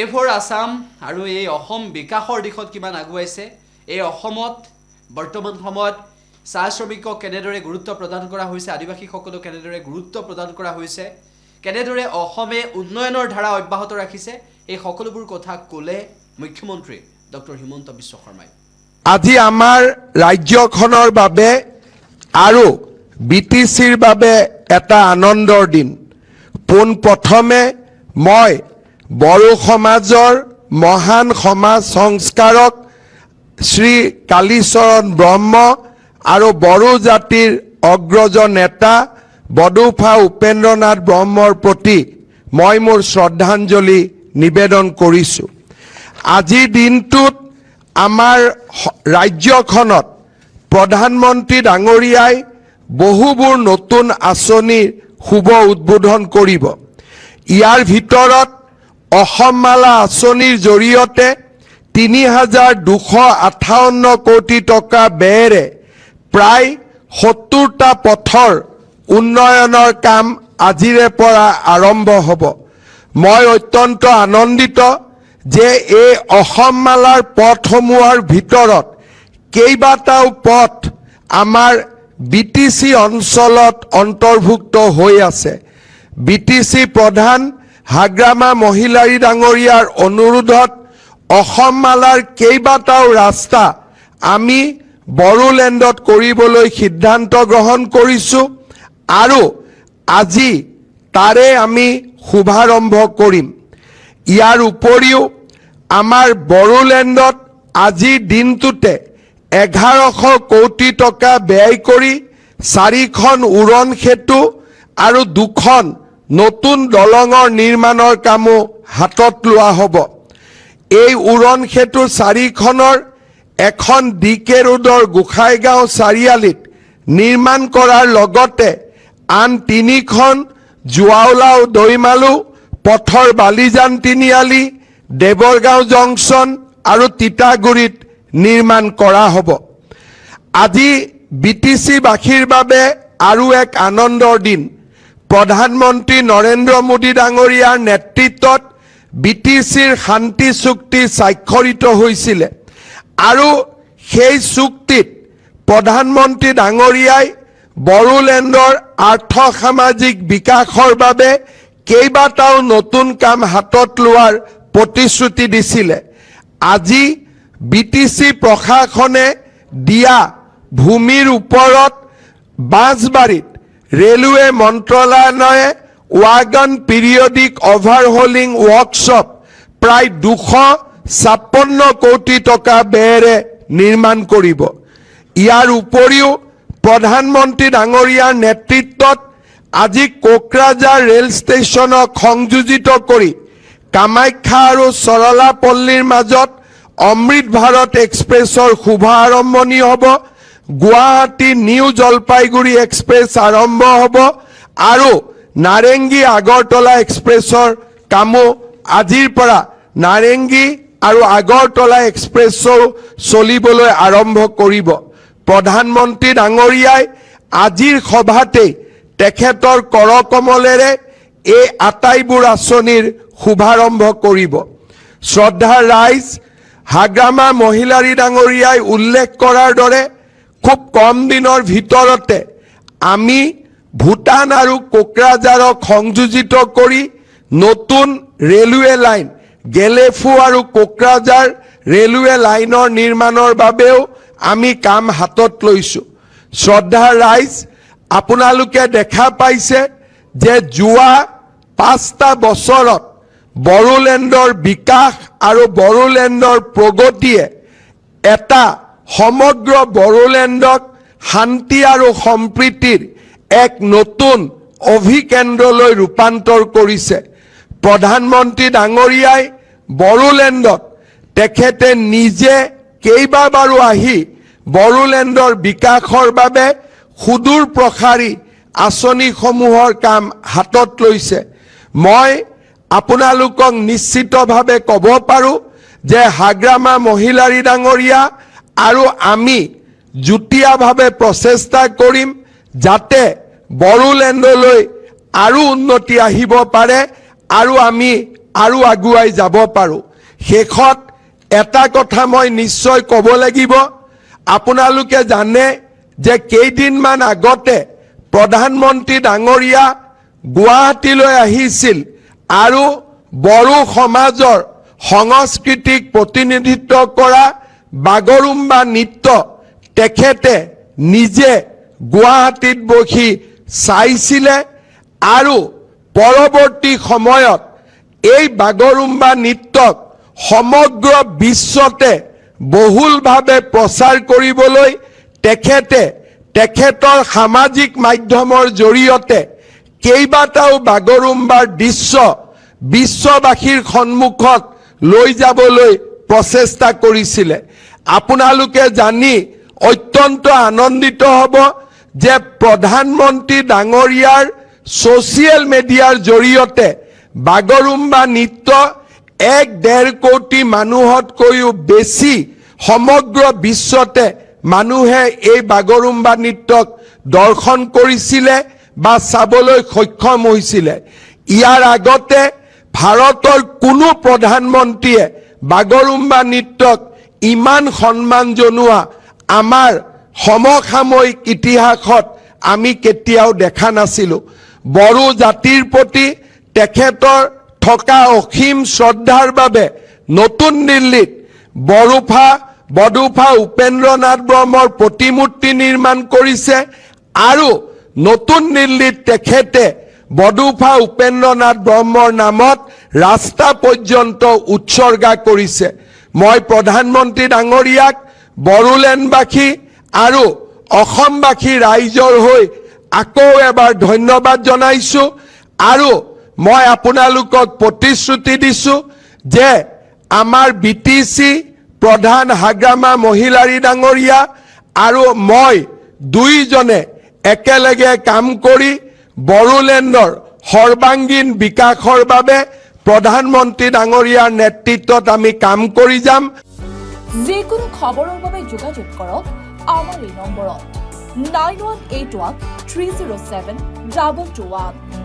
এফৰ আসাম আৰু এই অসম বিকাশৰ দিশত কিমান আগুৱাইছে এই অসমত বৰ্তমান সময়ত চাহ শ্ৰমিকক কেনেদৰে গুৰুত্ব প্ৰদান কৰা হৈছে আদিবাসীসকলক কেনেদৰে গুৰুত্ব প্ৰদান কৰা হৈছে কেনেদৰে অসমে উন্নয়নৰ ধাৰা অব্যাহত ৰাখিছে এই সকলোবোৰ কথা ক'লে মুখ্যমন্ত্ৰী ডক্টৰ হিমন্ত বিশ্ব শৰ্মাই আজি আমাৰ ৰাজ্যখনৰ বাবে আৰু বিটিচিৰ বাবে এটা আনন্দৰ দিন পোন প্ৰথমে মই বড়ো সমাজৰ মহান সমাজ সংস্কাৰক শ্ৰী কালীচৰণ ব্ৰহ্ম আৰু বড়ো জাতিৰ অগ্ৰজ নেতা বডুফা উপেন্দ্ৰনাথ ব্ৰহ্মৰ প্ৰতি মই মোৰ শ্ৰদ্ধাঞ্জলি নিবেদন কৰিছোঁ আজিৰ দিনটোত আমাৰ ৰাজ্যখনত প্ৰধানমন্ত্ৰী ডাঙৰীয়াই বহুবোৰ নতুন আঁচনিৰ শুভ উদ্বোধন কৰিব ইয়াৰ ভিতৰত অসমমালা আঁচনিৰ জৰিয়তে ৩,২৫৮ কোটি টকা ব্যয়েৰে প্ৰায় ৭০টা পথৰ উন্নয়নৰ কাম আজিৰে পৰা আৰম্ভ হ'ব মই অত্যন্ত আনন্দিত যে এই অসমমালাৰ পথসমূহৰ ভিতৰত কেইবাটাও পথ আমাৰ বিটিচি অঞ্চলত অন্তৰ্ভুক্ত হৈ আছে বিটিচি প্ৰধান হাগ্ৰামা মহিলাৰী ডাঙৰীয়াৰ অনুৰোধত অসমমালাৰ কেইবাটাও ৰাস্তা আমি বড়োলেণ্ডত কৰিবলৈ সিদ্ধান্ত গ্ৰহণ কৰিছোঁ আৰু আজি তাৰে আমি শুভাৰম্ভ কৰিম ইয়াৰ উপৰিও আমাৰ বড়োলেণ্ডত আজিৰ দিনটোতে ১১০০ কোটি টকা ব্যয় কৰি ৪খন উৰণ সেতু আৰু 2খন নতুন দলঙৰ নিৰ্মাণৰ কামো হাতত লোৱা হ'ব এই উৰণ সেতু 4খনৰ এখন ডিকে ৰোডৰ গোসাইগাঁও চাৰিআলিত নিৰ্মাণ কৰাৰ লগতে আন 3খন জুৱাওলাও দৈমালু পথৰ বালিজান তিনিআলি দেৱৰগাঁও জংচন আৰু তিতাগুৰিত নিৰ্মাণ কৰা হ'ব আজি বিটিচিবাসীৰ বাবে আৰু এক আনন্দৰ দিন প্ৰধানমন্ত্ৰী নৰেন্দ্ৰ মোদী ডাঙৰীয়াৰ নেতৃত্বত বিটিচিৰ শান্তি চুক্তি স্বাক্ষৰিত হৈছিল আৰু সেই চুক্তিত প্ৰধানমন্ত্ৰী ডাঙৰীয়াই বড়োলেণ্ডৰ আৰ্থ সামাজিক বিকাশৰ বাবে কেইবাটাও নতুন কাম হাতত লোৱাৰ প্ৰতিশ্ৰুতি দিছিল আজি বিটিচি প্ৰশাসনে দিয়া ভূমিৰ ওপৰত বাঁশবাৰীত ৰেলৱে মন্ত্ৰালয়ে ৱাগন পিৰিয়ডিক অভাৰহলিং ৱৰ্কশ্বপ প্ৰায় ২৫৬ কোটি টকা ব্যয়েৰে নিৰ্মাণ কৰিব ইয়াৰ উপৰিও প্ৰধানমন্ত্ৰী ডাঙৰীয়াৰ নেতৃত্বত আজি কোকৰাঝাৰ ৰেল ষ্টেচনক সংযোজিত কৰি কামাখ্যা আৰু চৰলাপল্লীৰ মাজত অমৃত ভাৰত এক্সপ্ৰেছৰ শুভাৰম্ভণি হ'ব গুৱাহাটী নিউ জলপাইগুৰি এক্সপ্ৰেছ আৰম্ভ হ'ব আৰু নাৰেংগী আগৰতলা এক্সপ্ৰেছৰ কামো আজিৰ পৰা নাৰেংগী আৰু আগৰতলা এক্সপ্ৰেছও চলিবলৈ আৰম্ভ কৰিব প্ৰধানমন্ত্ৰী ডাঙৰীয়াই আজিৰ সভাতেই তেখেতৰ কৰকমলেৰে এই আটাইবোৰ আঁচনিৰ শুভাৰম্ভ কৰিব শ্ৰদ্ধাৰ ৰাইজ হাগ্ৰামা মহিলাৰী ডাঙৰীয়াই উল্লেখ কৰাৰ দৰে খুব কম দিনৰ ভিতৰতে আমি ভূটান আৰু কোকৰাঝাৰক সংযোজিত কৰি নতুন ৰেলৱে লাইন গেলেফু আৰু কোকৰাঝাৰ ৰেলৱে লাইনৰ নিৰ্মাণৰ বাবেও আমি কাম হাতত লৈছোঁ শ্ৰদ্ধাৰ ৰাইজ আপোনালোকে দেখা পাইছে যে যোৱা 5টা বছৰত বড়োলেণ্ডৰ বিকাশ আৰু বড়োলেণ্ডৰ প্ৰগতিয়ে এটা সমগ্ৰ বড়োলেণ্ডক শান্তি আৰু সম্প্ৰীতিৰ এক নতুন অভিকেন্দ্ৰলৈ ৰূপান্তৰ কৰিছে প্ৰধানমন্ত্ৰী ডাঙৰীয়াই বড়োলেণ্ডত তেখেতে নিজে কেইবাবাৰো আহি বড়োলেণ্ডৰ বিকাশৰ বাবে সুদূৰ প্ৰসাৰী আঁচনিসমূহৰ কাম হাতত লৈছে মই আপোনালোকক নিশ্চিতভাৱে ক'ব পাৰোঁ যে হাগ্ৰামা মহিলাৰী ডাঙৰীয়া আৰু আমি যুটীয়াভাৱে প্ৰচেষ্টা কৰিম যাতে বড়োলেণ্ডলৈ আৰু উন্নতি আহিব পাৰে আৰু আমি আৰু আগুৱাই যাব পাৰোঁ। শেষত এটা কথা মই নিশ্চয় ক'ব লাগিব, আপোনালোকে জানে যে কেইদিনমান আগতে প্ৰধানমন্ত্ৰী ডাঙৰীয়া গুৱাহাটীলৈ আহিছিল আৰু বড়ো সমাজৰ সংস্কৃতিক প্ৰতিনিধিত্ব কৰা বাগৰুম্বা নৃত্য তেখেতে নিজে গুৱাহাটীত বহি চাইছিলে আৰু পৰৱৰ্তী সময়ত এই বাগৰুম্বা নৃত্যক সমগ্ৰ বিশ্বতে বহুলভাৱে প্ৰচাৰ কৰিবলৈ তেখেতে তেখেতৰ সামাজিক মাধ্যমৰ জৰিয়তে কেইবাটাও বাগৰুম্বাৰ দৃশ্য বিশ্ববাসীৰ সন্মুখত লৈ যাবলৈ প্ৰচেষ্টা কৰিছিলে। আপোনালোকে জানি অত্যন্ত আনন্দিত হ'ব যে প্ৰধানমন্ত্ৰী ডাঙৰীয়াৰ ছ'চিয়েল মিডিয়াৰ জৰিয়তে বাগৰুম্বা নৃত্য 1.5 কোটি মানুহতকৈও বেছি সমগ্ৰ বিশ্বতে মানুহে এই বাগৰুম্বা নৃত্যক দৰ্শন কৰিছিলে বা চাবলৈ সক্ষম হৈছিলে। ইয়াৰ আগতে ভাৰতৰ কোনো প্ৰধানমন্ত্ৰীয়ে বাগৰুম্বা নৃত্যক ইমান সন্মান জনোৱা আমাৰ সমসাময়িক ইতিহাসত আমি কেতিয়াও দেখা নাছিলোঁ। বড়ো জাতিৰ প্ৰতি তেখেতৰ থকা অসীম শ্ৰদ্ধাৰ বাবে নতুন দিল্লীত বডুফা উপেন্দ্ৰনাথ ব্ৰহ্মৰ প্ৰতিমূৰ্তি নিৰ্মাণ কৰিছে আৰু নতুন দিল্লীত তেখেতে বডুফা উপেন্দ্ৰনাথ ব্ৰহ্মৰ নামত ৰাস্তা পৰ্যন্ত উৎসৰ্গা কৰিছে। মই প্ৰধানমন্ত্ৰী ডাঙৰীয়াক বড়োলেণ্ডবাসী আৰু অসমবাসী ৰাইজৰ হৈ আকৌ এবাৰ ধন্যবাদ জনাইছোঁ আৰু মই আপোনালোকক প্ৰতিশ্ৰুতি দিছোঁ যে আমাৰ BTC প্ৰধান হাগ্ৰামা মহিলাৰী ডাঙৰীয়া আৰু মই দুইজনে একেলগে কাম কৰি বড়োলেণ্ডৰ সৰ্বাংগীন বিকাশৰ বাবে প্ৰধানমন্ত্ৰী ডাঙৰীয়াৰ নেতৃত্বত আমি কাম কৰি যাম। যিকোনো খবৰৰ বাবে যোগাযোগ কৰক আমাৰ এই নম্বৰত 9181 307 2221।